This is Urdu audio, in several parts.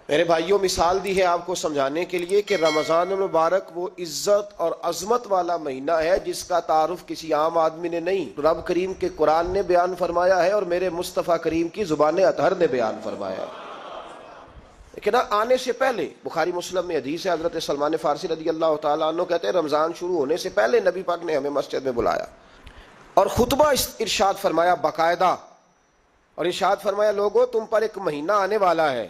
میرے بھائیوں، مثال دی ہے آپ کو سمجھانے کے لیے کہ رمضان المبارک وہ عزت اور عظمت والا مہینہ ہے جس کا تعارف کسی عام آدمی نے نہیں، رب کریم کے قرآن نے بیان فرمایا ہے اور میرے مصطفیٰ کریم کی زبان اطہر نے بیان فرمایا ہے۔ لیکن آنے سے پہلے بخاری مسلم میں حدیث ہے، حضرت سلمان فارسی رضی اللہ تعالیٰ عنہ کہتے ہیں رمضان شروع ہونے سے پہلے نبی پاک نے ہمیں مسجد میں بلایا اور خطبہ ارشاد فرمایا باقاعدہ، اور ارشاد فرمایا لوگوں تم پر ایک مہینہ آنے والا ہے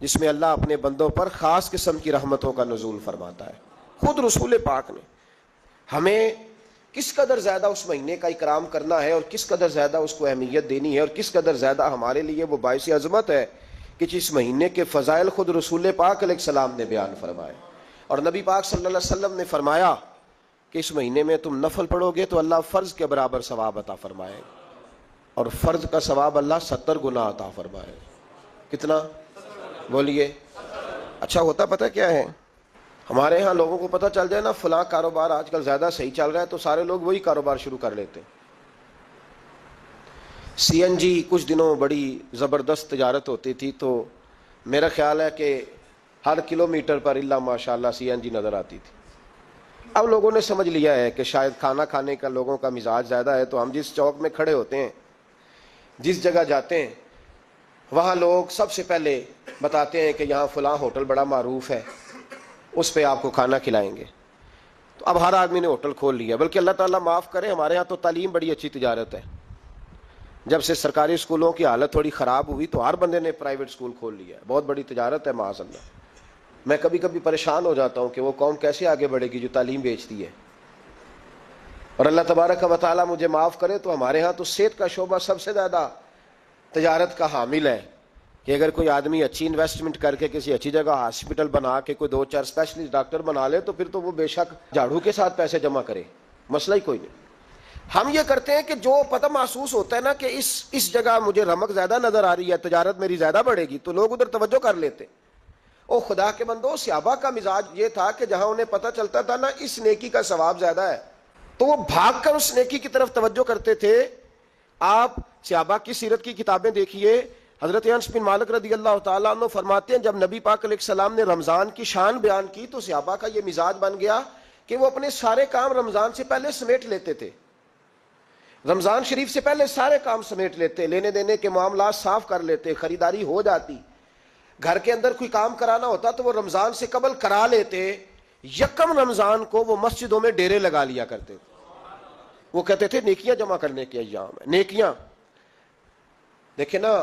جس میں اللہ اپنے بندوں پر خاص قسم کی رحمتوں کا نزول فرماتا ہے۔ خود رسول پاک نے ہمیں کس قدر زیادہ اس مہینے کا اکرام کرنا ہے اور کس قدر زیادہ اس کو اہمیت دینی ہے اور کس قدر زیادہ ہمارے لیے وہ باعث عظمت ہے کہ جس مہینے کے فضائل خود رسول پاک علیہ السلام نے بیان فرمائے۔ اور نبی پاک صلی اللہ علیہ وسلم نے فرمایا کہ اس مہینے میں تم نفل پڑھو گے تو اللہ فرض کے برابر ثواب عطا فرمائے، اور فرض کا ثواب اللہ 70 گنا عطا فرمائے۔ کتنا؟ بولیے۔ اچھا ہوتا پتہ کیا ہے، ہمارے ہاں لوگوں کو پتہ چل جائے نا فلاں کاروبار آج کل زیادہ صحیح چل رہا ہے تو سارے لوگ وہی کاروبار شروع کر لیتے۔ سی این جی کچھ دنوں بڑی زبردست تجارت ہوتی تھی، تو میرا خیال ہے کہ ہر کلومیٹر پر اللہ ماشاءاللہ سی این جی نظر آتی تھی۔ اب لوگوں نے سمجھ لیا ہے کہ شاید کھانا کھانے کا لوگوں کا مزاج زیادہ ہے، تو ہم جس چوک میں کھڑے ہوتے ہیں، جس جگہ جاتے ہیں، وہاں لوگ سب سے پہلے بتاتے ہیں کہ یہاں فلاں ہوٹل بڑا معروف ہے، اس پہ آپ کو کھانا کھلائیں گے۔ تو اب ہر آدمی نے ہوٹل کھول لیا، بلکہ اللہ تعالیٰ معاف کرے، ہمارے ہاں تو تعلیم بڑی اچھی تجارت ہے۔ جب سے سرکاری اسکولوں کی حالت تھوڑی خراب ہوئی تو ہر بندے نے پرائیویٹ اسکول کھول لیا ہے، بہت بڑی تجارت ہے معاذ اللہ۔ میں کبھی کبھی پریشان ہو جاتا ہوں کہ وہ قوم کیسے آگے بڑھے گی جو تعلیم بیچتی ہے۔ اور اللہ تبارک و تعالیٰ مجھے معاف کرے تو ہمارے ہاں تو صحت کا شعبہ سب سے زیادہ تجارت کا حامل ہے، کہ اگر کوئی آدمی اچھی انویسٹمنٹ کر کے کسی اچھی جگہ ہاسپٹل بنا کے کوئی 2-4 اسپیشلسٹ ڈاکٹر بنا لے تو پھر تو وہ بے شک جھاڑو کے ساتھ پیسے جمع کرے، مسئلہ ہی کوئی نہیں۔ ہم یہ کرتے ہیں کہ جو پتہ محسوس ہوتا ہے نا کہ اس جگہ مجھے رمق زیادہ نظر آ رہی ہے، تجارت میری زیادہ بڑھے گی، تو لوگ ادھر توجہ کر لیتے۔ او خدا کے بندو، صحابہ کا مزاج یہ تھا کہ جہاں انہیں پتہ چلتا تھا نا اس نیکی کا ثواب زیادہ ہے تو وہ بھاگ کر اس نیکی کی طرف توجہ کرتے تھے۔ آپ صحابہ کی سیرت کی کتابیں دیکھیے، حضرت انس بن مالک رضی اللہ تعالیٰ عنہ فرماتے ہیں جب نبی پاک علیہ السلام نے رمضان کی شان بیان کی تو صحابہ کا یہ مزاج بن گیا کہ وہ اپنے سارے کام رمضان سے پہلے سمیٹ لیتے تھے، رمضان شریف سے پہلے سارے کام سمیٹ لیتے، لینے دینے کے معاملات صاف کر لیتے، خریداری ہو جاتی، گھر کے اندر کوئی کام کرانا ہوتا تو وہ رمضان سے قبل کرا لیتے۔ یکم رمضان کو وہ مسجدوں میں ڈیرے لگا لیا کرتے تھے، وہ کہتے تھے نیکیاں جمع کرنے کے ایام ہیں، نیکیاں۔ دیکھیں نا،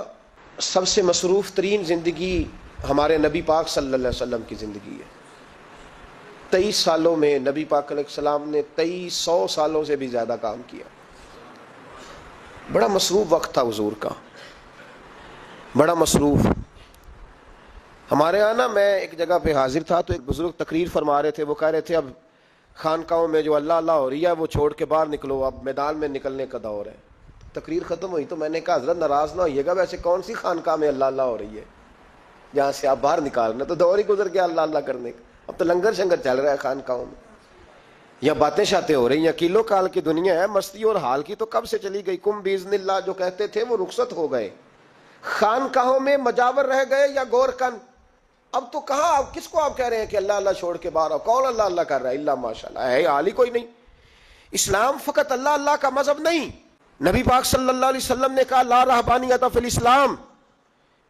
سب سے مصروف ترین زندگی ہمارے نبی پاک صلی اللہ علیہ وسلم کی زندگی ہے۔ 23 سالوں میں نبی پاک علیہ السلام نے 2300 سالوں سے بھی زیادہ کام کیا۔ بڑا مصروف وقت تھا حضور کا، بڑا مصروف۔ ہمارے یہاں نا، میں ایک جگہ پہ حاضر تھا تو ایک بزرگ تقریر فرما رہے تھے، وہ کہہ رہے تھے اب خانقاہوں میں جو اللہ اللہ ہو رہی ہے وہ چھوڑ کے باہر نکلو، اب میدان میں نکلنے کا دور ہے۔ تقریر ختم ہوئی تو میں نے کہا حضرت ناراض نہ ہوئیے گا، ویسے کون سی خانقاہ میں اللہ اللہ ہو رہی ہے جہاں سے آپ باہر نکالنا، تو دور ہی گزر گیا اللہ اللہ کرنے کا، اب تو لنگر شنگر چل رہا ہے خانقاہوں میں، یا باتیں شاتیں ہو رہی ہیں، کیلو کال کی دنیا ہے، مستی اور حال کی تو کب سے چلی گئی۔ کم باذن اللہ جو کہتے تھے وہ رخصت ہو گئے، خانقاہوں میں مجاور رہ گئے یا گورکن۔ اب تو کہاں، اب کس کو آپ کہہ رہے ہیں کہ اللہ اللہ چھوڑ کے باہر آؤ؟ کون اللہ اللہ کر رہا ہے؟ اللہ ماشاءاللہ ہے، حال ہی کوئی نہیں۔ اسلام فقط اللہ اللہ کا مذہب نہیں، نبی پاک صلی اللہ علیہ وسلم نے کہا لا رہبانیت فی الاسلام،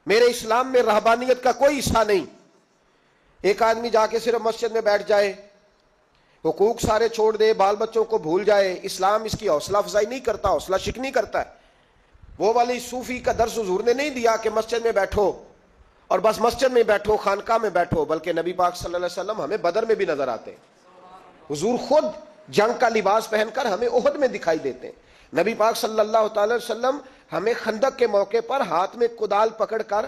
میرے اسلام میں رہبانیت کا کوئی حصہ نہیں۔ ایک آدمی جا کے صرف مسجد میں بیٹھ جائے، حقوق سارے چھوڑ دے، بال بچوں کو بھول جائے، اسلام اس کی حوصلہ افزائی نہیں کرتا، حوصلہ شکنی کرتا ہے۔ وہ والی صوفی کا درس حضور نے نہیں دیا کہ مسجد میں بیٹھو اور بس مسجد میں بیٹھو، خانقاہ میں بیٹھو، بلکہ نبی پاک صلی اللہ علیہ وسلم ہمیں بدر میں بھی نظر آتے ہیں، حضور خود جنگ کا لباس پہن کر ہمیں احد میں دکھائی دیتے ہیں، نبی پاک صلی اللہ تعالی وسلم ہمیں خندق کے موقع پر ہاتھ میں کدال پکڑ کر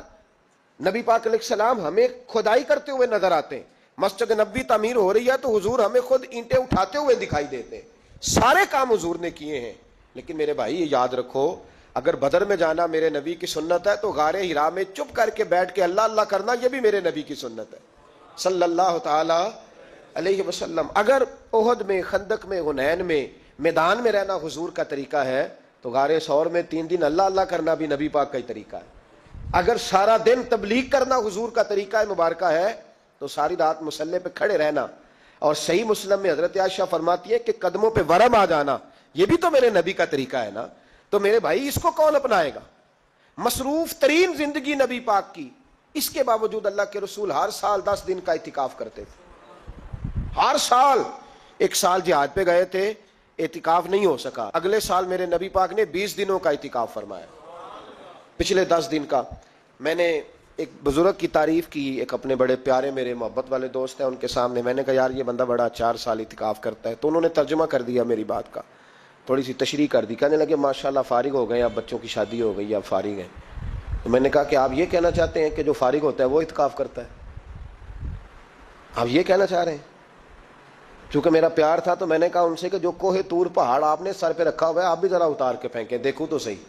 نبی پاک علیہ السلام ہمیں کھدائی کرتے ہوئے نظر آتے ہیں، مسجد نبوی تعمیر ہو رہی ہے تو حضور ہمیں خود اینٹیں اٹھاتے ہوئے دکھائی دیتے ہیں، سارے کام حضور نے کیے ہیں۔ لیکن میرے بھائی یہ یاد رکھو، اگر بدر میں جانا میرے نبی کی سنت ہے تو غار ہرا میں چپ کر کے بیٹھ کے اللہ اللہ کرنا یہ بھی میرے نبی کی سنت ہے صلی اللہ تعالی علیہ وسلم۔ اگر احد میں، خندق میں، حنین میں، میدان میں رہنا حضور کا طریقہ ہے تو غار ثور میں 3 دن اللہ اللہ کرنا بھی نبی پاک کا ہی طریقہ ہے۔ اگر سارا دن تبلیغ کرنا حضور کا طریقہ مبارکہ ہے تو ساری رات مصلی پہ کھڑے رہنا، اور صحیح مسلم میں حضرت عائشہ فرماتی ہے کہ قدموں پہ ورم آ جانا، یہ بھی تو میرے نبی کا طریقہ ہے نا، تو میرے بھائی اس کو کون اپنائے گا؟ مصروف ترین زندگی نبی پاک کی، اس کے باوجود اللہ کے رسول ہر سال 10 دن کا اعتکاف کرتے تھے، ہر سال۔ ایک سال جہاد پہ گئے تھے، اعتکاف نہیں ہو سکا، اگلے سال میرے نبی پاک نے 20 دنوں کا اعتکاف فرمایا، پچھلے 10 دن کا۔ میں نے ایک بزرگ کی تعریف کی، ایک اپنے بڑے پیارے میرے محبت والے دوست ہیں، ان کے سامنے میں نے کہا یار یہ بندہ بڑا 4 سال اعتکاف کرتا ہے، تو انہوں نے ترجمہ کر دیا میری بات کا، تھوڑی سی تشریح کر دی، کہنے لگے ماشاءاللہ فارغ ہو گئے، اب بچوں کی شادی ہو گئی، اب فارغ ہیں۔ تو میں نے کہا کہ آپ یہ کہنا چاہتے ہیں کہ جو فارغ ہوتا ہے وہ اعتکاف کرتا ہے؟ آپ یہ کہنا چاہ رہے ہیں؟ چونکہ میرا پیار تھا تو میں نے کہا ان سے کہ جو کوہ طور پہاڑ آپ نے سر پہ رکھا ہوا ہے آپ بھی ذرا اتار کے پھینکیں، دیکھوں تو صحیح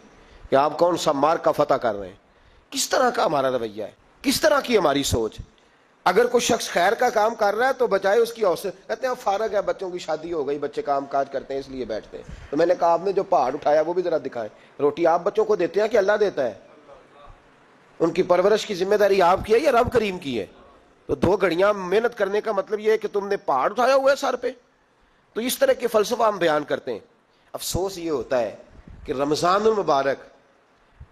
کہ آپ کون سا مار کا فتح کر رہے ہیں، کس طرح کا ہمارا رویہ ہے، کس طرح کی ہماری سوچ۔ اگر کوئی شخص خیر کا کام کر رہا ہے تو بجائے اس کی حوصلہ کہتے ہیں فارغ ہے، بچوں کی شادی ہو گئی، بچے کام کاج کرتے ہیں اس لیے بیٹھتے ہیں۔ تو میں نے کہا آپ نے جو پہاڑ اٹھایا وہ بھی ذرا دکھائیں، روٹی آپ بچوں کو دیتے ہیں کہ اللہ دیتا ہے؟ ان کی پرورش کی ذمہ داری آپ کی ہے یا رب کریم کی ہے؟ تو 2 گھڑیاں محنت کرنے کا مطلب یہ ہے کہ تم نے پہاڑ اٹھایا ہوا ہے سر پہ؟ تو اس طرح کے فلسفہ ہم بیان کرتے ہیں۔ افسوس یہ ہوتا ہے کہ رمضان المبارک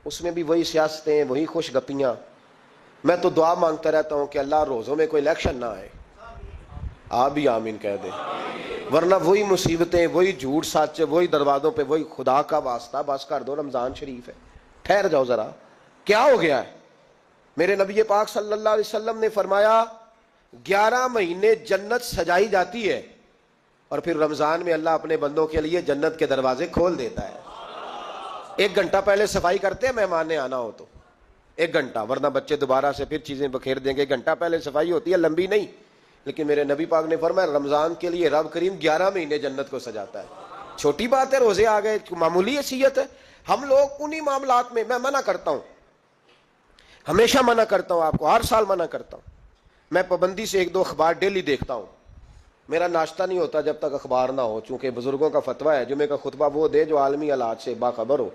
اس میں بھی وہی سیاستیں، وہی خوش گپیاں۔ میں تو دعا مانگتا رہتا ہوں کہ اللہ روزوں میں کوئی الیکشن نہ آئے، آپ بھی آمین کہہ دیں، ورنہ وہی مصیبتیں، وہی جھوٹ سچ، وہی دروازوں پہ وہی خدا کا واسطہ، بس کر دو، رمضان شریف ہے، ٹھہر جاؤ ذرا، کیا ہو گیا ہے؟ میرے نبی پاک صلی اللہ علیہ وسلم نے فرمایا 11 مہینے جنت سجائی جاتی ہے اور پھر رمضان میں اللہ اپنے بندوں کے لیے جنت کے دروازے کھول دیتا ہے۔ 1 گھنٹہ پہلے صفائی کرتے ہیں مہمان نے آنا ہو تو، 1 گھنٹہ، ورنہ بچے دوبارہ سے پھر چیزیں بکھیر دیں گے۔ 1 گھنٹہ پہلے صفائی ہوتی ہے، لمبی نہیں، لیکن میرے نبی پاک نے فرمایا رمضان کے لیے رب کریم 11 مہینے جنت کو سجاتا ہے۔ چھوٹی بات ہے، روزے آ گئے، معمولی حیثیت ہے۔ ہم لوگ انہی معاملات میں، میں منع کرتا ہوں، ہمیشہ منع کرتا ہوں، آپ کو ہر سال منع کرتا ہوں، میں پابندی سے 1-2 اخبار ڈیلی دیکھتا ہوں، میرا ناشتہ نہیں ہوتا جب تک اخبار نہ ہو، چونکہ بزرگوں کا فتویٰ ہے جمعے کا خطبہ وہ دے جو عالمی حالات سے باخبر ہو۔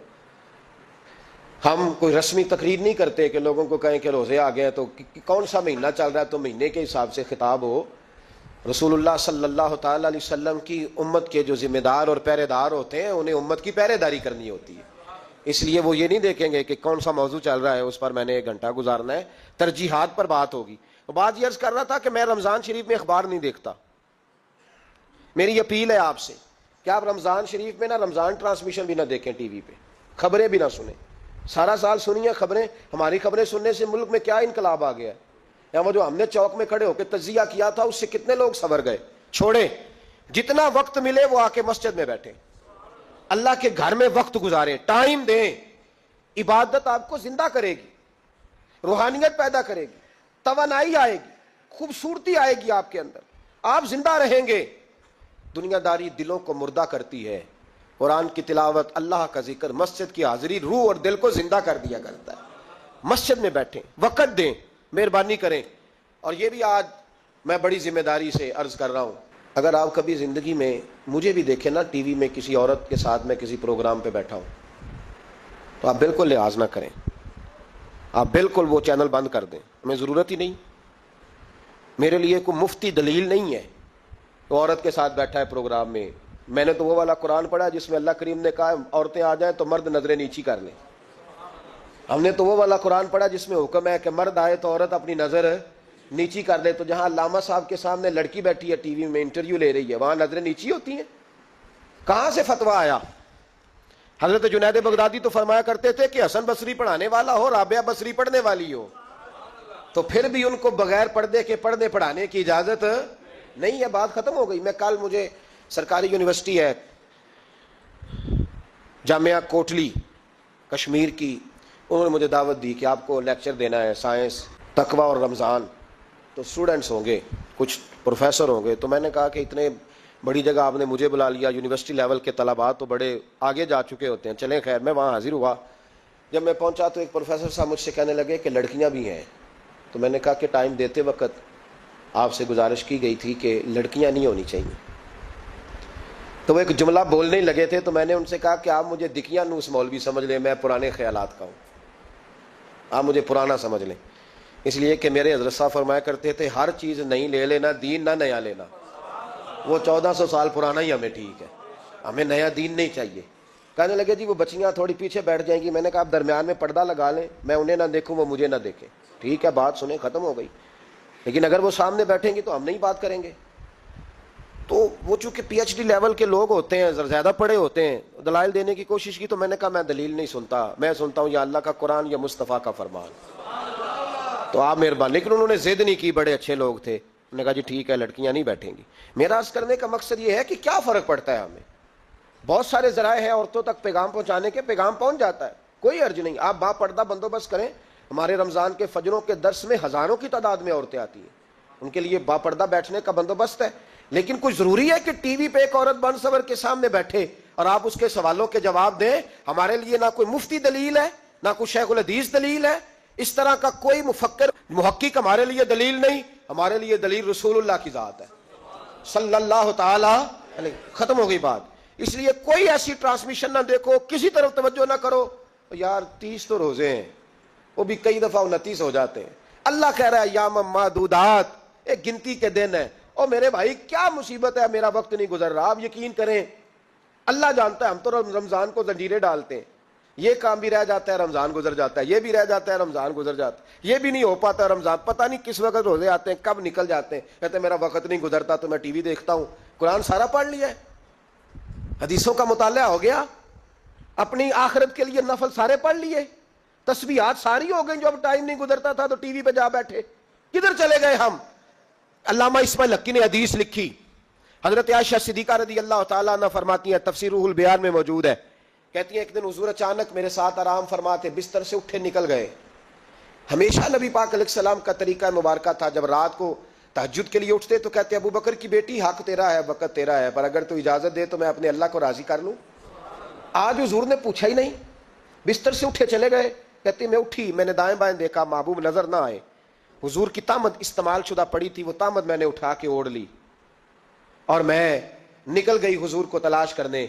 ہم کوئی رسمی تقریر نہیں کرتے کہ لوگوں کو کہیں کہ روزے آ گئے تو کون سا مہینہ چل رہا ہے تو مہینے کے حساب سے خطاب ہو۔ رسول اللہ صلی اللہ تعالی علیہ وسلم کی امت کے جو ذمہ دار اور پہرے دار ہوتے ہیں انہیں امت کی پہرے داری کرنی ہوتی ہے، اس لیے وہ یہ نہیں دیکھیں گے کہ کون سا موضوع چل رہا ہے اس پر میں نے 1 گھنٹہ گزارنا ہے، ترجیحات پر بات ہوگی۔ بات یہ عرض کر رہا تھا کہ میں رمضان شریف میں اخبار نہیں دیکھتا، میری اپیل ہے آپ سے کہ آپ رمضان شریف میں نہ رمضان ٹرانسمیشن بھی نہ دیکھیں، ٹی وی پہ خبریں بھی نہ سنیں، سارا سال سنیے خبریں، ہماری خبریں سننے سے ملک میں کیا انقلاب آ گیا ہے، یا وہ جو ہم نے چوک میں کھڑے ہو کے تجزیہ کیا تھا اس سے کتنے لوگ سنور گئے۔ چھوڑیں، جتنا وقت ملے وہ آ کے مسجد میں بیٹھیں، اللہ کے گھر میں وقت گزاریں، ٹائم دیں، عبادت آپ کو زندہ کرے گی، روحانیت پیدا کرے گی، توانائی آئے گی، خوبصورتی آئے گی آپ کے اندر، آپ زندہ رہیں گے۔ دنیا داری دلوں کو مردہ کرتی ہے، قرآن کی تلاوت، اللہ کا ذکر، مسجد کی حاضری روح اور دل کو زندہ کر دیا کرتا ہے۔ مسجد میں بیٹھیں، وقت دیں، مہربانی کریں۔ اور یہ بھی آج میں بڑی ذمہ داری سے عرض کر رہا ہوں، اگر آپ کبھی زندگی میں مجھے بھی دیکھیں نا ٹی وی میں کسی عورت کے ساتھ میں کسی پروگرام پہ بیٹھا ہوں تو آپ بالکل لحاظ نہ کریں، آپ بالکل وہ چینل بند کر دیں، ہمیں ضرورت ہی نہیں، میرے لیے کوئی مفتی دلیل نہیں ہے تو عورت کے ساتھ بیٹھا ہے پروگرام میں۔ میں نے تو وہ والا قرآن پڑھا جس میں اللہ کریم نے کہا عورتیں آ جائیں تو مرد نظریں نیچی کر لیں۔ ہم نے تو وہ والا قرآن پڑھا جس میں حکم ہے کہ مرد آئے تو عورت اپنی نظر نیچی کر لے۔ تو جہاں علامہ صاحب کے سامنے لڑکی بیٹھی ہے ٹی وی میں انٹرویو لے رہی ہے وہاں نظریں نیچی ہوتی ہیں؟ کہاں سے فتویٰ آیا؟ حضرت جنید بغدادی تو فرمایا کرتے تھے کہ حسن بصری پڑھانے والا ہو، رابعہ بصری پڑھنے والی ہو، تو پھر بھی ان کو بغیر پردے کے پڑھنے پڑھانے کی اجازت نہیں ہے، بات ختم ہو گئی۔ میں کل مجھے سرکاری یونیورسٹی ہے جامعہ کوٹلی کشمیر کی، انہوں نے مجھے دعوت دی کہ آپ کو لیکچر دینا ہے سائنس، تقوی اور رمضان، تو اسٹوڈنٹس ہوں گے، کچھ پروفیسر ہوں گے۔ تو میں نے کہا کہ اتنے بڑی جگہ آپ نے مجھے بلا لیا، یونیورسٹی لیول کے طلباء تو بڑے آگے جا چکے ہوتے ہیں، چلیں خیر میں وہاں حاضر ہوا۔ جب میں پہنچا تو ایک پروفیسر صاحب مجھ سے کہنے لگے کہ لڑکیاں بھی ہیں، تو میں نے کہا کہ ٹائم دیتے وقت آپ سے گزارش کی گئی تھی کہ لڑکیاں نہیں ہونی چاہیے۔ تو وہ ایک جملہ بولنے ہی لگے تھے تو میں نے ان سے کہا کہ آپ مجھے دکھیاں نوس مولوی سمجھ لیں، میں پرانے خیالات کا ہوں۔ آپ مجھے پرانا سمجھ لیں، اس لیے کہ میرے حضرت صاحب فرمایا کرتے تھے ہر چیز نہیں لے لینا، دین نہ نیا لینا۔ وہ 1400 سال پرانا ہی ہمیں ٹھیک ہے، ہمیں نیا دین نہیں چاہیے۔ کہنے لگے جی وہ بچیاں تھوڑی پیچھے بیٹھ جائیں گی۔ میں نے کہا آپ درمیان میں پردہ لگا لیں، میں انہیں نہ دیکھوں وہ مجھے نہ دیکھیں۔ ٹھیک ہے، بات سنیں، ختم ہو گئی۔ لیکن اگر وہ سامنے بیٹھیں گی تو ہم نہیں بات کریں گے۔ تو وہ چونکہ پی ایچ ڈی لیول کے لوگ ہوتے ہیں، زیادہ پڑھے ہوتے ہیں، دلائل دینے کی کوشش کی تو میں نے کہا میں دلیل نہیں سنتا، میں سنتا ہوں یا اللہ کا قرآن یا مصطفیٰ کا فرمان۔ تو آپ مہربان، لیکن انہوں نے ضد نہیں کی، بڑے اچھے لوگ تھے۔ انہوں نے کہا جی ٹھیک ہے، لڑکیاں نہیں بیٹھیں گی۔ میرا عرض کرنے کا مقصد یہ ہے کہ کیا فرق پڑتا ہے ہمیں؟ بہت سارے ذرائع ہیں عورتوں تک پیغام پہنچانے کے، پیغام پہنچ جاتا ہے، کوئی حرج نہیں۔ آپ با پردہ بندوبست کریں۔ ہمارے رمضان کے فجروں کے درس میں ہزاروں کی تعداد میں عورتیں آتی ہیں، ان کے لیے با پردہ بیٹھنے کا بندوبست ہے۔ لیکن کوئی ضروری ہے کہ ٹی وی پہ ایک عورت بن سور کے سامنے بیٹھے اور آپ اس کے سوالوں کے جواب دیں؟ ہمارے لیے نہ کوئی مفتی دلیل ہے، نہ کوئی شیخ الحدیث دلیل ہے، اس طرح کا کوئی مفکر محقق ہمارے لیے دلیل نہیں۔ ہمارے لیے دلیل رسول اللہ کی ذات ہے صلی اللہ تعالی علیہ۔ ختم ہو گئی بات۔ اس لیے کوئی ایسی ٹرانسمیشن نہ دیکھو، کسی طرف توجہ نہ کرو۔ یار 30 تو روزے ہیں، وہ بھی کئی دفعہ 29 ہو جاتے ہیں۔ اللہ کہہ رہا ہے ایام معدودات، ایک گنتی کے دن ہے۔ اور میرے بھائی کیا مصیبت ہے، میرا وقت نہیں گزر رہا۔ آپ یقین کریں، اللہ جانتا ہے، ہم تو رمضان کو زنجیریں ڈالتے ہیں، یہ کام بھی رہ جاتا ہے رمضان گزر جاتا ہے، یہ بھی رہ جاتا ہے رمضان گزر جاتا ہے، یہ بھی نہیں ہو پاتا رمضان، پتہ نہیں کس وقت روزے آتے ہیں، کب نکل جاتے ہیں۔ کہتے ہیں میرا وقت نہیں گزرتا تو میں ٹی وی دیکھتا ہوں۔ قرآن سارا پڑھ لیا ہے، حدیثوں کا مطالعہ ہو گیا، اپنی آخرت کے لیے نفل سارے پڑھ لیے، تسبیحات ساری ہو گئی، جو اب ٹائم نہیں گزرتا تھا تو ٹی وی پہ جا بیٹھے۔ کدھر چلے گئے ہم؟ علامہ اسماعیل حقی نے حدیث لکھی، حضرت عائشہ صدیقہ رضی اللہ تعالیٰ عنہ فرماتی ہیں، تفسیر روح البیان میں موجود ہے، کہتی ہیں ایک دن حضور اچانک میرے ساتھ آرام فرماتے، بستر سے اٹھے نکل گئے۔ ہمیشہ نبی پاک علیہ السلام کا طریقہ مبارکہ تھا، جب رات کو تہجد کے لیے اٹھتے تو کہتے ابو بکر کی بیٹی حق تیرا ہے، وقت تیرا ہے، پر اگر تو اجازت دے تو میں اپنے اللہ کو راضی کر لوں۔ آج حضور نے پوچھا ہی نہیں، بستر سے اٹھے چلے گئے۔ کہتے میں اٹھی، میں نے دائیں بائیں دیکھا، محبوب نظر نہ آئے۔ حضور کی تامد استعمال شدہ پڑی تھی، وہ تامد میں نے اٹھا کے اوڑھ لی اور میں نکل گئی حضور کو تلاش کرنے۔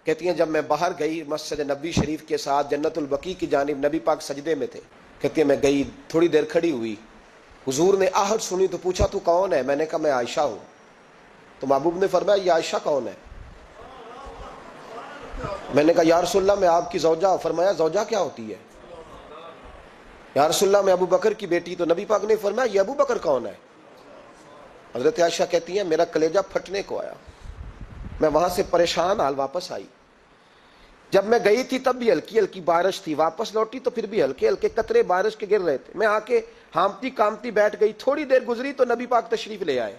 کہتی ہیں جب میں باہر گئی مسجد نبوی شریف کے ساتھ جنت البقیع کی جانب، نبی پاک سجدے میں تھے۔ کہتی ہیں میں گئی، تھوڑی دیر کھڑی ہوئی، حضور نے آہٹ سنی تو پوچھا تو کون ہے؟ میں نے کہا میں عائشہ ہوں۔ تو محبوب نے فرمایا یہ عائشہ کون ہے؟ میں نے کہا یا رسول اللہ میں آپ کی زوجہ۔ فرمایا زوجہ کیا ہوتی ہے؟ یا رسول اللہ میں ابو بکر کی بیٹی۔ تو نبی پاک نے فرمایا یہ ابو بکر کون ہے؟ حضرت عائشہ کہتی ہیں میرا کلیجہ پھٹنے کو آیا، میں وہاں سے پریشان حال واپس آئی۔ جب میں گئی تھی تب بھی ہلکی ہلکی بارش تھی، واپس لوٹی تو پھر بھی ہلکے ہلکے قطرے بارش کے گر رہے تھے۔ میں آ کے ہامتی کامتی بیٹھ گئی، تھوڑی دیر گزری تو نبی پاک تشریف لے آئے۔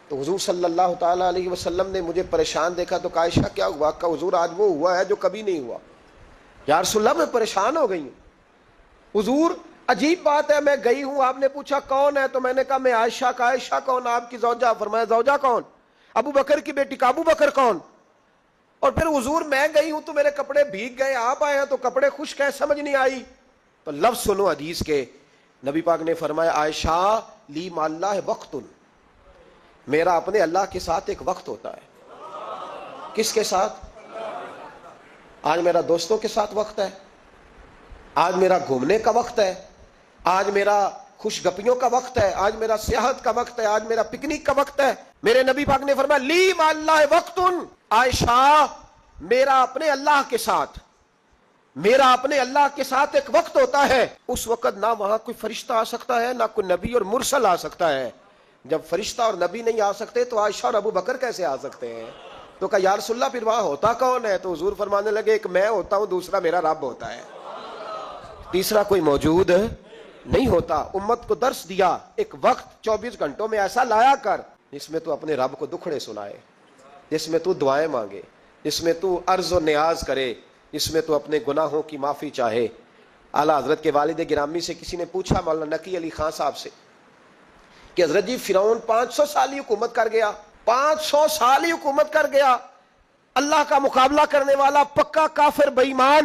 تو حضور صلی اللہ تعالیٰ علیہ وسلم نے مجھے پریشان دیکھا تو کہا عائشہ کیا ہوا؟ کہ حضور آج وہ ہوا ہے جو کبھی نہیں ہوا۔ یا رسول اللہ میں پریشان ہو گئی ہوں۔ حضور عجیب بات ہے، میں گئی ہوں، آپ نے پوچھا کون ہے تو میں نے کہا میں عائشہ کا۔ عائشہ کون؟ آپ کی زوجہ۔ فرمایا زوجہ کون؟ ابو بکر کی بیٹی کا۔ ابو بکر کون؟ اور پھر حضور میں گئی ہوں تو میرے کپڑے بھیگ گئے، آپ آئے ہیں تو کپڑے خشک ہیں، سمجھ نہیں آئی۔ تو لفظ سنو حدیث کے، نبی پاک نے فرمایا عائشہ لی مع اللہ وقت، میرا اپنے اللہ کے ساتھ ایک وقت ہوتا ہے۔ کس کے ساتھ؟ آج میرا دوستوں کے ساتھ وقت ہے، آج میرا گھومنے کا وقت ہے، آج میرا خوش گپیوں کا وقت ہے، آج میرا سیاحت کا وقت ہے، آج میرا پکنک کا وقت ہے۔ میرے نبی پاک نے فرمایا لی مع اللہ وقت، عائشہ میرا اپنے اللہ کے ساتھ، میرا اپنے اللہ کے ساتھ ایک وقت ہوتا ہے۔ اس وقت نہ وہاں کوئی فرشتہ آ سکتا ہے، نہ کوئی نبی اور مرسل آ سکتا ہے۔ جب فرشتہ اور نبی نہیں آ سکتے تو عائشہ اور ابو بکر کیسے آ سکتے ہیں؟ تو کہا یا رسول اللہ پھر وہاں ہوتا کون ہے؟ تو حضور فرمانے لگے ایک میں ہوتا ہوں، دوسرا میرا رب ہوتا ہے، تیسرا کوئی موجود نہیں ہوتا۔ امت کو درس دیا، ایک وقت 24 گھنٹوں میں ایسا لایا کر جس میں تو اپنے رب کو دکھڑے سنائے، جس میں تو دعائیں مانگے، جس میں تو عرض و نیاز کرے، جس میں تو اپنے گناہوں کی معافی چاہے۔ اعلیٰ حضرت کے والد گرامی سے کسی نے پوچھا، مولانا نقی علی خان صاحب سے، کہ حضرت جی فرعون 500 سال ہی حکومت کر گیا، 500 سال ہی حکومت کر گیا، اللہ کا مقابلہ کرنے والا پکا کافر بے ایمان۔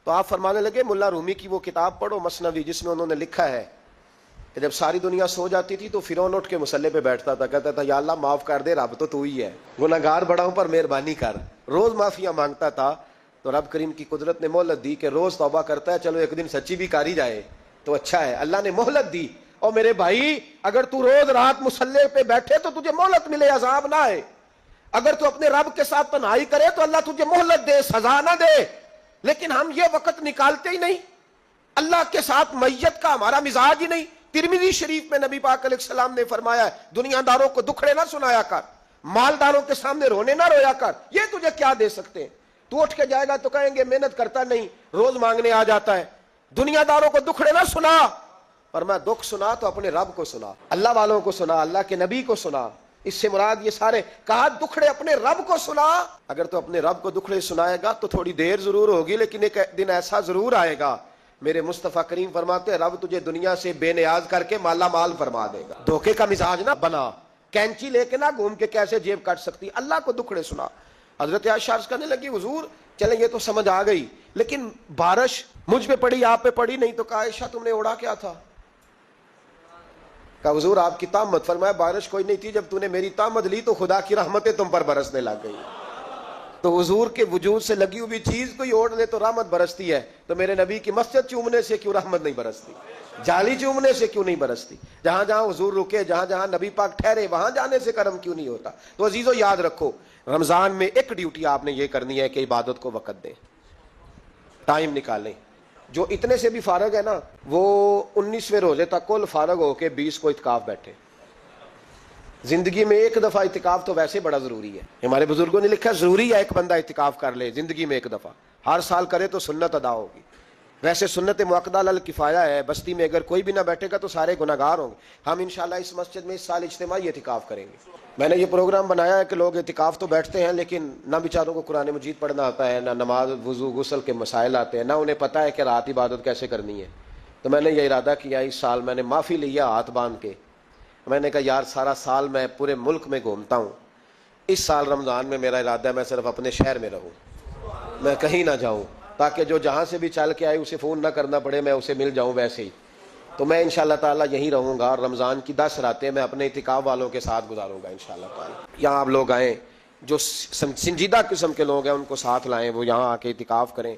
تو آپ فرمانے لگے ملا رومی کی وہ کتاب پڑھو مثنوی، جس میں انہوں نے لکھا ہے کہ جب ساری دنیا سو جاتی تھی تو فرعون اٹھ کے مصلے پہ بیٹھتا تھا، کہتا تھا یا اللہ معاف کر دے، رب تو ہی ہے، گناہگار بڑا ہوں پر مہربانی کر، روز معافیاں مانگتا تھا۔ تو رب کریم کی قدرت نے مہلت دی کہ روز توبہ کرتا ہے، چلو ایک دن سچی بھی کاری جائے تو اچھا ہے، اللہ نے مہلت دی۔ اور میرے بھائی اگر تو روز رات مصلی پہ بیٹھے تو تجھے مہلت ملے، عذاب نہ آئے۔ اگر تو اپنے رب کے ساتھ تنہائی کرے تو اللہ تجھے مہلت دے، سزا نہ دے۔ لیکن ہم یہ وقت نکالتے ہی نہیں، اللہ کے ساتھ میت کا ہمارا مزاج ہی نہیں۔ ترمذی شریف میں نبی پاک علیہ السلام نے فرمایا ہے دنیا داروں کو دکھڑے نہ سنایا کر، مالداروں کے سامنے رونے نہ رویا کر، یہ تجھے کیا دے سکتے ہیں؟ تو اٹھ کے جائے گا تو کہیں گے محنت کرتا نہیں، روز مانگنے آ جاتا ہے۔ دنیا داروں کو دکھڑے نہ سنا، پر میں دکھ سنا تو اپنے رب کو سنا، اللہ والوں کو سنا، اللہ کے نبی کو سنا۔ اس سے مراد یہ سارے کہا دکھڑے اپنے رب کو سنا۔ اگر تو اپنے رب کو دکھڑے سنائے گا تو تھوڑی دیر ضرور ہوگی، لیکن ایک دن ایسا ضرور آئے گا، میرے مصطفیٰ کریم فرماتے ہیں رب تجھے دنیا سے بے نیاز کر کے مالا مال فرما دے گا۔ دھوکے کا مزاج نہ بنا، کینچی لے کے نہ گھوم کے کیسے جیب کاٹ سکتی، اللہ کو دکھڑے سنا۔ حضرت عائشہ عرض کرنے لگی حضور چلیں یہ تو سمجھ آ گئی، لیکن بارش مجھ پہ پڑی آپ پہ پڑی نہیں، تو کہا عائشہ تم نے اڑا کیا تھا؟ کہا حضور آپ کی طامت، فرمایا بارش کوئی نہیں تھی، جب تو نے میری طامت لی تو خدا کی رحمتیں تم پر برسنے لگ گئی۔ تو حضور کے وجود سے لگی ہوئی چیز کوئی اوڑھ لے تو رحمت برستی ہے، تو میرے نبی کی مسجد چومنے سے کیوں رحمت نہیں برستی؟ جالی چومنے سے کیوں نہیں برستی؟ جہاں جہاں حضور رکے، جہاں جہاں نبی پاک ٹھہرے، وہاں جانے سے کرم کیوں نہیں ہوتا؟ تو عزیزو یاد رکھو، رمضان میں ایک ڈیوٹی آپ نے یہ کرنی ہے کہ عبادت کو وقت دیں، ٹائم نکالیں۔ جو اتنے سے بھی فارغ ہے نا، وہ 19ویں روزے تک کل فارغ ہو کے 20 کو اعتکاف بیٹھے۔ زندگی میں ایک دفعہ اعتکاف تو ویسے بڑا ضروری ہے، ہمارے بزرگوں نے لکھا ضروری ہے ایک بندہ اعتکاف کر لے زندگی میں ایک دفعہ، ہر سال کرے تو سنت ادا ہوگی۔ ویسے سنت مؤکدہ علی الکفایہ ہے، بستی میں اگر کوئی بھی نہ بیٹھے گا تو سارے گناہگار ہوں گے۔ ہم انشاءاللہ اس مسجد میں اس سال اجتماعی اعتکاف کریں گے۔ میں نے یہ پروگرام بنایا ہے کہ لوگ اعتکاف تو بیٹھتے ہیں لیکن نہ بیچاروں کو قرآن مجید پڑھنا آتا ہے، نہ نماز وضو غسل کے مسائل آتے ہیں، نہ انہیں پتہ ہے کہ رات عبادت کیسے کرنی ہے۔ تو میں نے یہ ارادہ کیا، اس سال میں نے معافی لیا ہاتھ باندھ کے، میں نے کہا یار سارا سال میں پورے ملک میں گھومتا ہوں، اس سال رمضان میں میرا ارادہ ہے میں صرف اپنے شہر میں رہوں، میں کہیں نہ جاؤں، تاکہ جو جہاں سے بھی چل کے آئے اسے فون نہ کرنا پڑے، میں اسے مل جاؤں ویسے ہی۔ تو میں انشاءاللہ تعالیٰ یہیں رہوں گا، اور رمضان کی 10 راتیں میں اپنے اعتکاف والوں کے ساتھ گزاروں گا انشاءاللہ تعالیٰ۔ یہاں آپ لوگ آئیں، جو سنجیدہ قسم کے لوگ ہیں ان کو ساتھ لائیں، وہ یہاں آ کے اعتکاف کریں۔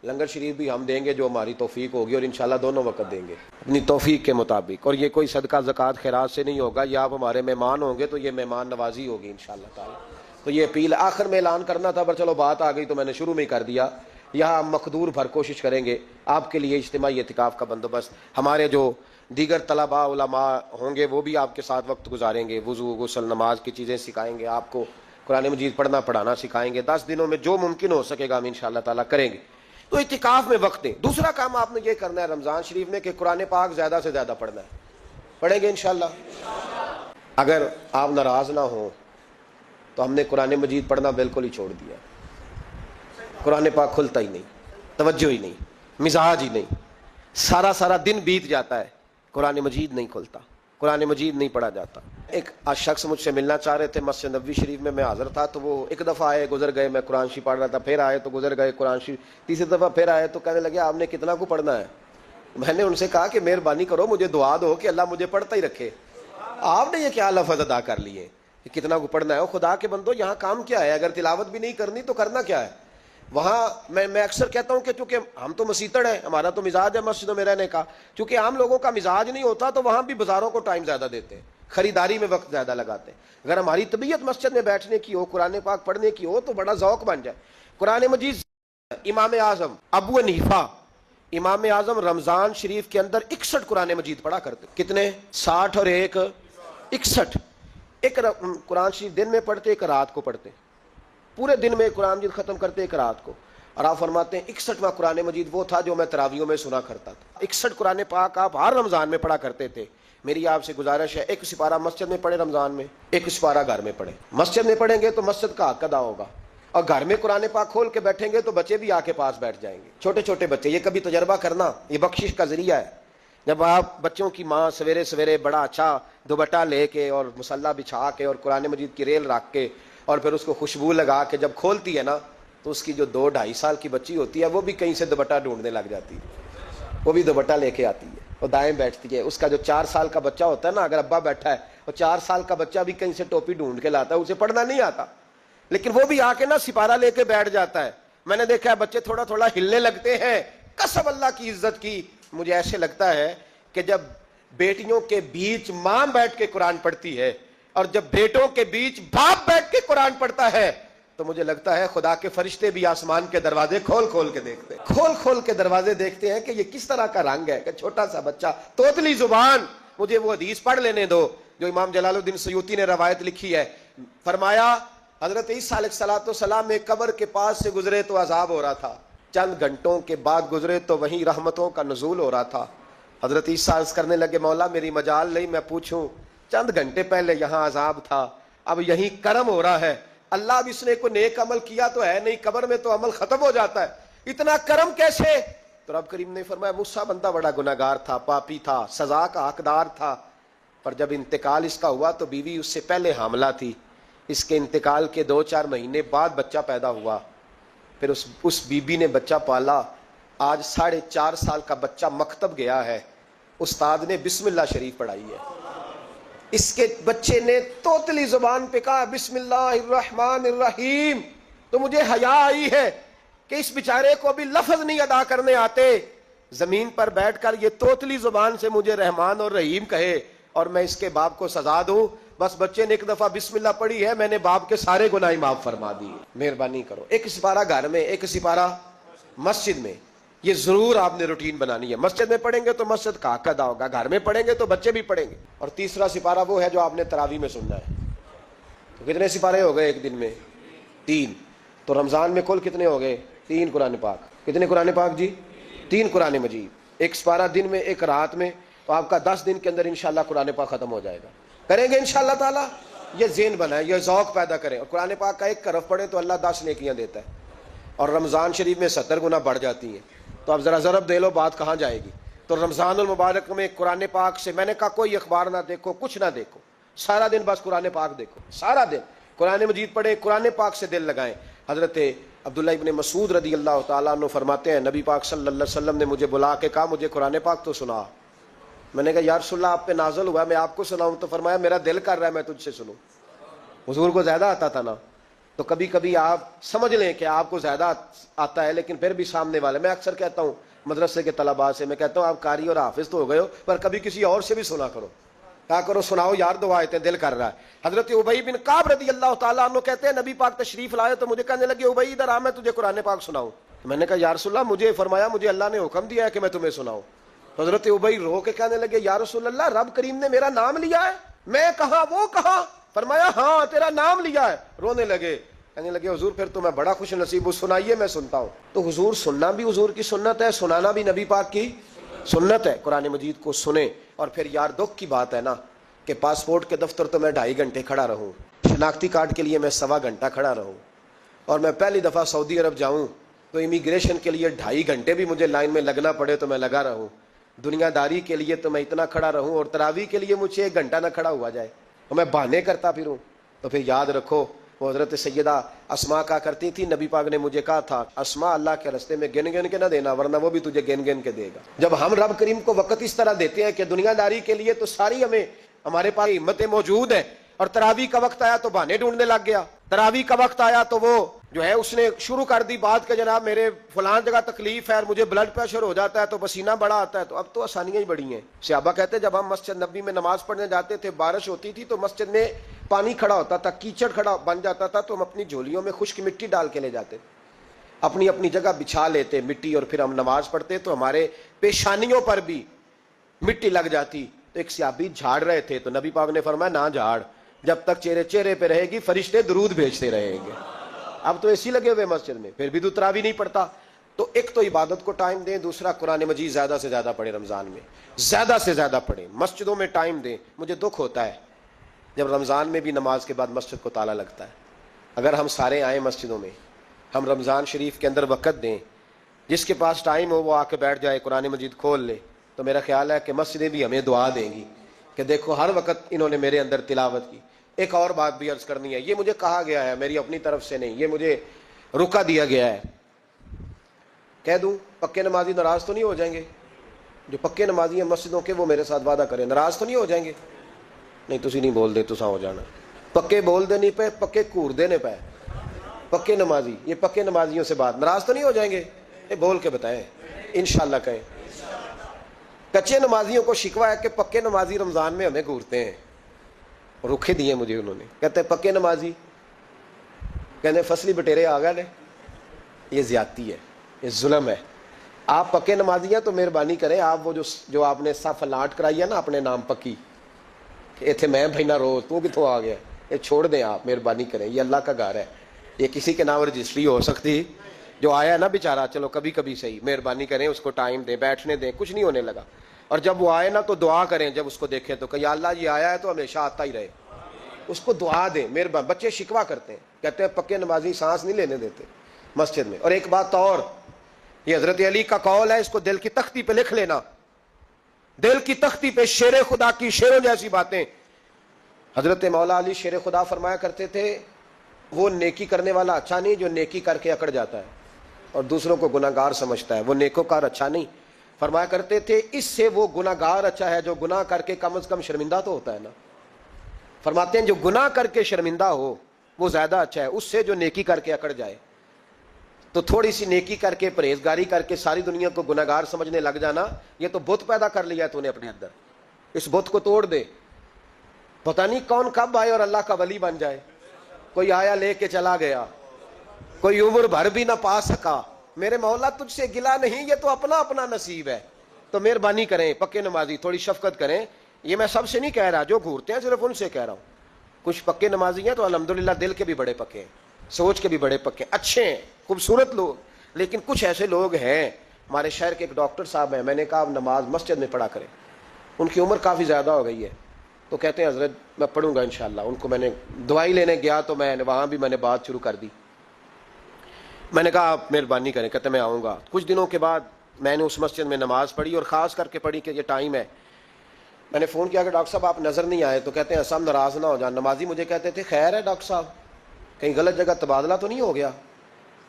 لنگر شریف بھی ہم دیں گے جو ہماری توفیق ہوگی، اور انشاءاللہ دونوں وقت دیں گے اپنی توفیق کے مطابق۔ اور یہ کوئی صدقہ زکوٰۃ خیرات سے نہیں ہوگا، یہ آپ ہمارے مہمان ہوں گے تو یہ مہمان نوازی ہوگی انشاءاللہ تعالیٰ۔ تو یہ اپیل آخر میں اعلان کرنا تھا، پر چلو بات آ گئی تو میں نے شروع میں ہی کر دیا۔ یہاں ہم مقدور بھر کوشش کریں گے آپ کے لیے اجتماعی اعتکاف کا بندوبست، ہمارے جو دیگر طلباء علماء ہوں گے وہ بھی آپ کے ساتھ وقت گزاریں گے، وضو غسل نماز کی چیزیں سکھائیں گے آپ کو، قرآن مجید پڑھنا پڑھانا سکھائیں گے۔ 10 دنوں میں جو ممکن ہو سکے گا ہم انشاءاللہ تعالیٰ کریں گے۔ تو اعتکاف میں وقت دیں۔ دوسرا کام آپ نے یہ کرنا ہے رمضان شریف میں کہ قرآن پاک زیادہ سے زیادہ پڑھنا ہے، پڑھیں گے انشاءاللہ۔ اگر آپ ناراض نہ ہوں تو ہم نے قرآن مجید پڑھنا بالکل ہی چھوڑ دیا، قرآن پاک کھلتا ہی نہیں، توجہ ہی نہیں، مزاج ہی نہیں، سارا دن بیت جاتا ہے، قرآن مجید نہیں کھلتا، قرآن مجید نہیں پڑھا جاتا۔ ایک شخص مجھ سے ملنا چاہ رہے تھے، مسجد نبوی شریف میں حاضر تھا، تو وہ ایک دفعہ آئے گزر گئے، میں قرآن شریف پڑھ رہا تھا، پھر آئے تو گزر گئے قرآن شریف، تیسری دفعہ پھر آئے تو کہنے لگے آپ نے کتنا کو پڑھنا ہے؟ میں نے ان سے کہا کہ مہربانی کرو مجھے دعا دو کہ اللہ مجھے پڑھتا ہی رکھے۔ آپ نے یہ کیا لفظ ادا کر لیے کہ کتنا کو پڑھنا ہے؟ خدا کے بندو یہاں کام کیا ہے؟ اگر تلاوت بھی نہیں کرنی تو کرنا کیا ہے؟ وہاں میں اکثر کہتا ہوں کہ چونکہ ہم تو مسیتڑ ہیں، ہمارا تو مزاج ہے مسجدوں میں رہنے کا، چونکہ عام لوگوں کا مزاج نہیں ہوتا تو وہاں بھی بازاروں کو ٹائم زیادہ دیتے ہیں، خریداری میں وقت زیادہ لگاتے ہیں۔ اگر ہماری طبیعت مسجد میں بیٹھنے کی ہو، قرآن پاک پڑھنے کی ہو تو بڑا ذوق بن جائے۔ قرآن مجید امام اعظم ابو حنیفہ امام اعظم رمضان شریف کے اندر 61 قرآن مجید پڑھا کرتے۔ کتنے؟ 60 اور 1 61۔ ایک قرآن شریف دن میں پڑھتے، ایک رات کو پڑھتے، پورے دن میں قرآن مجید ختم کرتے، ایک رات کو۔ اور آپ فرماتے ہیں 61واں قرآن مجید وہ تھا جو میں تراویحوں میں سنا کرتا تھا۔ 61 قرآن پاک آپ ہر رمضان میں پڑھا کرتے تھے۔ میری آپ سے گزارش ہے ایک سپارہ مسجد میں پڑھے رمضان میں، ایک سپارہ گھر میں پڑھے۔ مسجد میں پڑھیں گے تو مسجد کا حق ادا ہوگا، اور گھر میں قرآن پاک کھول کے بیٹھیں گے تو بچے بھی آ کے پاس بیٹھ جائیں گے، چھوٹے چھوٹے بچے۔ یہ کبھی تجربہ کرنا، یہ بخشش کا ذریعہ ہے۔ جب آپ بچوں کی ماں سویرے سویرے بڑا اچھا دوپٹہ لے کے اور مصلی بچھا کے اور قرآن مجید کی ریل رکھ کے اور پھر اس کو خوشبو لگا کے جب کھولتی ہے نا، تو اس کی جو 2-2.5 سال کی بچی ہوتی ہے وہ بھی کہیں سے دوپٹہ ڈھونڈنے لگ جاتی ہے، وہ بھی دوپٹہ لے کے آتی ہے، وہ دائیں بیٹھتی ہے۔ اس کا جو 4 سال کا بچہ ہوتا ہے نا، اگر ابا بیٹھا ہے اور 4 سال کا بچہ بھی کہیں سے ٹوپی ڈھونڈ کے لاتا ہے، اسے پڑھنا نہیں آتا، لیکن وہ بھی آ کے نا سپارہ لے کے بیٹھ جاتا ہے۔ میں نے دیکھا ہے بچے تھوڑا تھوڑا ہلنے لگتے ہیں. قسم اللہ کی عزت کی, مجھے ایسے لگتا ہے کہ جب بیٹیوں کے بیچ ماں بیٹھ کے قرآن پڑھتی ہے اور جب بیٹوں کے بیچ باپ بیٹھ کے قرآن پڑھتا ہے تو مجھے لگتا ہے خدا کے فرشتے بھی آسمان کے دروازے کھول کھول کے دیکھتے ہیں, کھول کھول کے دروازے دیکھتے ہیں کہ یہ کس طرح کا رنگ ہے کہ چھوٹا سا بچہ, توتلی زبان. مجھے وہ حدیث پڑھ لینے دو جو امام جلال الدین سیوطی نے روایت لکھی ہے. فرمایا حضرت عیسیٰ علیہ السلام میں قبر کے پاس سے گزرے تو عذاب ہو رہا تھا, چند گھنٹوں کے بعد گزرے تو وہیں رحمتوں کا نزول ہو رہا تھا. حضرت عیسیٰ عرض کرنے لگے مولا میری مجال نہیں میں پوچھوں, چند گھنٹے پہلے یہاں عذاب تھا اب یہیں کرم ہو رہا ہے. اللہ اب اس نے کوئی نیک عمل کیا تو ہے نہیں, قبر میں تو عمل ختم ہو جاتا ہے, اتنا کرم کیسے؟ تو رب کریم نے فرمایا موسیٰ بندہ بڑا گناہگار تھا, پاپی تھا, سزا کا حقدار تھا, پر جب انتقال اس کا ہوا تو بیوی اس سے پہلے حاملہ تھی. اس کے انتقال کے 2-4 مہینے بعد بچہ پیدا ہوا, پھر اس بیوی نے بچہ پالا. آج 4.5 سال کا بچہ مکتب گیا ہے, استاد نے بسم اللہ شریف پڑھائی ہے, اس کے بچے نے توتلی زبان پہ کہا بسم اللہ الرحمن الرحیم. تو مجھے حیا آئی ہے کہ اس بیچارے کو ابھی لفظ نہیں ادا کرنے آتے, زمین پر بیٹھ کر یہ توتلی زبان سے مجھے رحمان اور رحیم کہے اور میں اس کے باپ کو سزا دوں. بس بچے نے ایک دفعہ بسم اللہ پڑھی ہے, میں نے باپ کے سارے گناہ معاف فرما دیے. مہربانی کرو, ایک سپارہ گھر میں, ایک سپارہ مسجد میں, یہ ضرور آپ نے روٹین بنانی ہے. مسجد میں پڑھیں گے تو مسجد کا حق ادا ہوگا, گھر میں پڑھیں گے تو بچے بھی پڑھیں گے. اور تیسرا سپارہ وہ ہے جو آپ نے تراویح میں سننا ہے. تو کتنے سپارے ہو گئے ایک دن میں؟ 3. تو رمضان میں کل کتنے ہو گئے؟ 3 قرآن پاک. کتنے قرآن پاک جی؟ 3 قرآن مجید. ایک سپارہ دن میں, ایک رات میں, تو آپ کا 10 دن کے اندر انشاءاللہ قرآن پاک ختم ہو جائے گا. کریں گے انشاءاللہ تعالی؟ یہ ذہن بنائیں, یہ ذوق پیدا کریں. اور قرآن پاک کا ایک حرف پڑھیں تو اللہ 10 نیکیاں دیتا ہے, اور رمضان شریف میں 70 گنا بڑھ جاتی ہیں. تو اب ذرا ضرب دے لو بات کہاں جائے گی. تو رمضان المبارک میں قرآن پاک سے میں نے کہا کوئی اخبار نہ دیکھو, کچھ نہ دیکھو, سارا دن بس قرآن پاک دیکھو, سارا دن قرآن مجید پڑھیں, قرآن پاک سے دل لگائیں. حضرت عبداللہ ابن مسعود رضی اللہ تعالیٰ عنہ فرماتے ہیں نبی پاک صلی اللہ علیہ وسلم نے مجھے بلا کے کہا مجھے قرآن پاک تو سنا. میں نے کہا یا رسول اللہ آپ پہ نازل ہوا ہے, میں آپ کو سناؤں؟ تو فرمایا میرا دل کر رہا ہے میں تجھ سے سنوں. حضور کو زیادہ آتا تھا نا, تو کبھی کبھی آپ سمجھ لیں کہ آپ کو زیادہ آتا ہے لیکن پھر بھی سامنے والے, میں اکثر کہتا ہوں مدرسے کے طلباء سے, میں کہتا ہوں آپ قاری اور حافظ تو ہو گئے ہو پر کبھی کسی اور سے بھی سنا کرو, کہا کرو سناؤ یار 2 آیتیں دل کر رہا ہے. حضرت ابی بن کعب رضی اللہ تعالیٰ عنہ کہتے ہیں نبی پاک تشریف لائے تو مجھے کہنے لگے ابی ادھر آ میں تجھے قرآن پاک سناؤں. میں نے کہا یا رسول اللہ مجھے فرمایا مجھے اللہ نے حکم دیا ہے کہ میں تمہیں سناؤں. تو حضرت ابی رو کے کہنے لگے یا رسول اللہ رب کریم نے میرا نام لیا ہے؟ میں کہا وہ کہا؟ فرمایا ہاں تیرا نام لیا ہے. رونے لگے, کہنے لگے حضور پھر تو میں بڑا خوش نصیب ہوں, سنائیے میں سنتا ہوں. تو حضور سننا بھی حضور کی سنت ہے, سنانا بھی نبی پاک کی سنت ہے. قرآن مجید کو سنیں. اور پھر یار دکھ کی بات ہے نا کہ پاسپورٹ کے دفتر تو میں 2.5 گھنٹے کھڑا رہوں, شناختی کارڈ کے لیے میں 1.25 گھنٹہ کھڑا رہوں, اور میں پہلی دفعہ سعودی عرب جاؤں تو امیگریشن کے لیے 2.5 گھنٹے بھی مجھے لائن میں لگنا پڑے تو میں لگا رہوں. دنیا داری کے لیے تو میں اتنا کھڑا رہوں, اور تراویح کے لیے مجھے 1 گھنٹہ نہ کھڑا ہوا جائے اور میں بہانے کرتا پھروں. تو پھر یاد رکھو وہ حضرت سیدہ اسما کہا کرتی تھی نبی پاک نے مجھے کہا تھا اسما اللہ کے راستے میں گن گن کے نہ دینا ورنہ وہ بھی تجھے گن گن کے دے گا. جب ہم رب کریم کو وقت اس طرح دیتے ہیں کہ دنیا داری کے لیے تو ساری ہمارے پاس ہمتیں موجود ہیں, اور تراویح کا وقت آیا تو بہانے ڈھونڈنے لگ گیا. تراویح کا وقت آیا تو وہ جو ہے اس نے شروع کر دی بات کہ جناب میرے فلان جگہ تکلیف ہے اور مجھے بلڈ پریشر ہو جاتا ہے تو پسینہ بڑا آتا ہے. تو اب تو آسانیاں ہی بڑی ہیں. صحابہ کہتے جب ہم مسجد نبی میں نماز پڑھنے جاتے تھے بارش ہوتی تھی تو مسجد میں پانی کھڑا ہوتا تھا, کیچڑ کھڑا بن جاتا تھا, تو ہم اپنی جھولیوں میں خشک مٹی ڈال کے لے جاتے, اپنی اپنی جگہ بچھا لیتے مٹی, اور پھر ہم نماز پڑھتے تو ہمارے پیشانیوں پر بھی مٹی لگ جاتی. تو ایک صحابی جھاڑ رہے تھے تو نبی پاک نے فرمایا نہ جھاڑ, جب تک چہرے پہ رہے گی فرشتے درود بھیجتے رہیں گے. اب تو ایسی لگے ہوئے مسجد میں, پھر بھی تو تراویح نہیں پڑھتا. تو ایک تو عبادت کو ٹائم دیں, دوسرا قرآن مجید زیادہ سے زیادہ پڑھیں, رمضان میں زیادہ سے زیادہ پڑھیں, مسجدوں میں ٹائم دیں. مجھے دکھ ہوتا ہے جب رمضان میں بھی نماز کے بعد مسجد کو تالا لگتا ہے. اگر ہم سارے آئیں مسجدوں میں, ہم رمضان شریف کے اندر وقت دیں, جس کے پاس ٹائم ہو وہ آ کے بیٹھ جائے, قرآن مجید کھول لے, تو میرا خیال ہے کہ مسجدیں بھی ہمیں دعا دیں گی کہ دیکھو ہر وقت انہوں نے میرے اندر تلاوت کی. ایک اور بات بھی عرض کرنی ہے, یہ مجھے کہا گیا ہے, میری اپنی طرف سے نہیں, یہ مجھے رکا دیا گیا ہے. کہہ دوں پکے نمازی ناراض تو نہیں ہو جائیں گے؟ جو پکے نمازی ہیں مسجدوں کے وہ میرے ساتھ وعدہ کریں, ناراض تو نہیں ہو جائیں گے؟ نہیں تسی نہیں بول دے, تسا ہو جانا. پکے بول دے نہیں پے, پکے گھور دے نے پے. پکے نمازی، یہ پکے نمازیوں سے بات، ناراض تو نہیں ہو جائیں گے؟ یہ بول کے بتائیں، انشاءاللہ کہیں۔ کچے نمازیوں کو شکوہ ہے کہ پکے نمازی رمضان میں ہمیں گھورتے ہیں، رکھے دیے مجھے انہوں نے، کہتے ہیں پکے نمازی، کہتے فصلی بٹیرے آ گئے، یہ زیادتی ہے، یہ ظلم ہے۔ آپ پکے نمازی ہیں تو مہربانی کریں، آپ وہ جو آپ نے صف لاٹ کرائی ہے نا اپنے نام پکی، کہ ایتھے میں بھینا روز تو کتوں آ گیا، یہ چھوڑ دیں آپ، مہربانی کریں، یہ اللہ کا گھر ہے، یہ کسی کے نام رجسٹری ہو سکتی، جو آیا ہے نا بیچارہ، چلو کبھی کبھی صحیح، مہربانی کریں اس کو ٹائم دیں، بیٹھنے دیں، کچھ نہیں ہونے لگا، اور جب وہ آئے نا تو دعا کریں، جب اس کو دیکھیں تو کہ یا اللہ یہ آیا ہے تو ہمیشہ آتا ہی رہے، اس کو دعا دیں، مہربانی۔ بچے شکوہ کرتے ہیں، کہتے ہیں پکے نمازی سانس نہیں لینے دیتے مسجد میں۔ اور ایک بات اور، یہ حضرت علی کا قول ہے، اس کو دل کی تختی پہ لکھ لینا، دل کی تختی پہ، شیر خدا کی شیروں جیسی باتیں۔ حضرت مولا علی شیر خدا فرمایا کرتے تھے، وہ نیکی کرنے والا اچھا نہیں جو نیکی کر کے اکڑ جاتا ہے اور دوسروں کو گناہگار سمجھتا ہے، وہ نیکوکار اچھا نہیں۔ فرمایا کرتے تھے اس سے وہ گناہگار اچھا ہے جو گناہ کر کے کم از کم شرمندہ تو ہوتا ہے نا۔ فرماتے ہیں جو گناہ کر کے شرمندہ ہو وہ زیادہ اچھا ہے اس سے جو نیکی کر کے اکڑ جائے۔ تو تھوڑی سی نیکی کر کے، پرہیزگاری کر کے ساری دنیا کو گناہگار سمجھنے لگ جانا، یہ تو بت پیدا کر لیا ہے تو نے اپنے اندر، اس بت کو توڑ دے۔ پتہ نہیں کون کب آئے اور اللہ کا ولی بن جائے، کوئی آیا لے کے چلا گیا، کوئی عمر بھر بھی نہ پا سکا۔ میرے مولا تجھ سے گلا نہیں، یہ تو اپنا اپنا نصیب ہے۔ تو مہربانی کریں پکے نمازی، تھوڑی شفقت کریں، یہ میں سب سے نہیں کہہ رہا، جو گھورتے ہیں صرف ان سے کہہ رہا ہوں۔ کچھ پکے نمازی ہیں تو الحمدللہ دل کے بھی بڑے پکے ہیں، سوچ کے بھی بڑے پکے ہیں، اچھے ہیں، خوبصورت لوگ، لیکن کچھ ایسے لوگ ہیں، ہمارے شہر کے ایک ڈاکٹر صاحب ہیں، میں نے کہا نماز مسجد میں پڑھا کریں، ان کی عمر کافی زیادہ ہو گئی ہے، تو کہتے ہیں حضرت میں پڑھوں گا انشاءاللہ۔ ان کو میں نے دوائی لینے گیا تو وہاں بھی میں نے بات شروع کر دی، میں نے کہا آپ مہربانی کریں، کہتے میں آؤں گا۔ کچھ دنوں کے بعد میں نے اس مسجد میں نماز پڑھی اور خاص کر کے پڑھی کہ یہ ٹائم ہے، میں نے فون کیا کہ ڈاکٹر صاحب آپ نظر نہیں آئے، تو کہتے ہیں اسام ناراض نہ ہو جان، نمازی مجھے کہتے تھے خیر ہے ڈاکٹر صاحب کہیں غلط جگہ تبادلہ تو نہیں ہو گیا،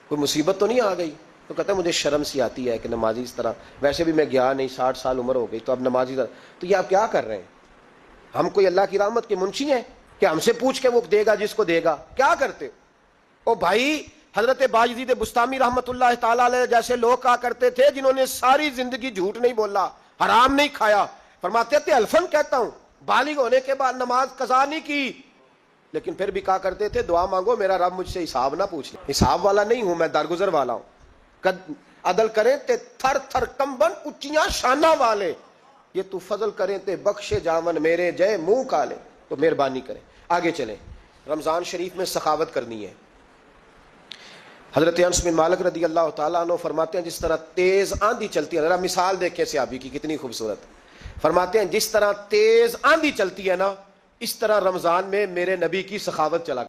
کوئی مصیبت تو نہیں آ گئی؟ تو کہتے ہیں مجھے شرم سی آتی ہے کہ نمازی اس طرح، ویسے بھی میں گیا نہیں، 60 سال عمر ہو گئی، تو اب نمازی تو یہ آپ کیا کر رہے ہیں؟ ہم کوئی اللہ کی رحمت کے منشی ہیں کہ ہم سے پوچھ کے وہ دے گا جس کو دے گا؟ کیا کرتے ہو؟ او بھائی، حضرت باجدید بستامی رحمت اللہ تعالی علیہ جیسے لوگ کہا کرتے تھے جنہوں نے ساری زندگی جھوٹ نہیں بولا، حرام نہیں کھایا، فرماتے تھے الفن کہتا ہوں، بالغ ہونے کے بعد نماز قضا نہیں کی، لیکن پھر بھی کہا کرتے تھے دعا مانگو میرا رب مجھ سے حساب نہ پوچھ لے، حساب والا نہیں ہوں میں، درگزر والا ہوں، عدل کریں تے تھر تھر کمبن اچیاں شانہ والے، یہ تو فضل کریں تے بخشے جاون میرے جے منہ کالے۔ تو مہربانی کریں، آگے چلیں، رمضان شریف میں سخاوت کرنی ہے۔ حضرت انس بن مالک رضی اللہ تعالیٰ عنہ فرماتے ہیں جس طرح تیز آندھی چلتی ہے، ذرا مثال دیکھیں صحابی کی کتنی خوبصورت، فرماتے ہیں جس طرح تیز آندھی چلتی ہے نا، اس طرح رمضان میں میرے نبی کی سخاوت چلا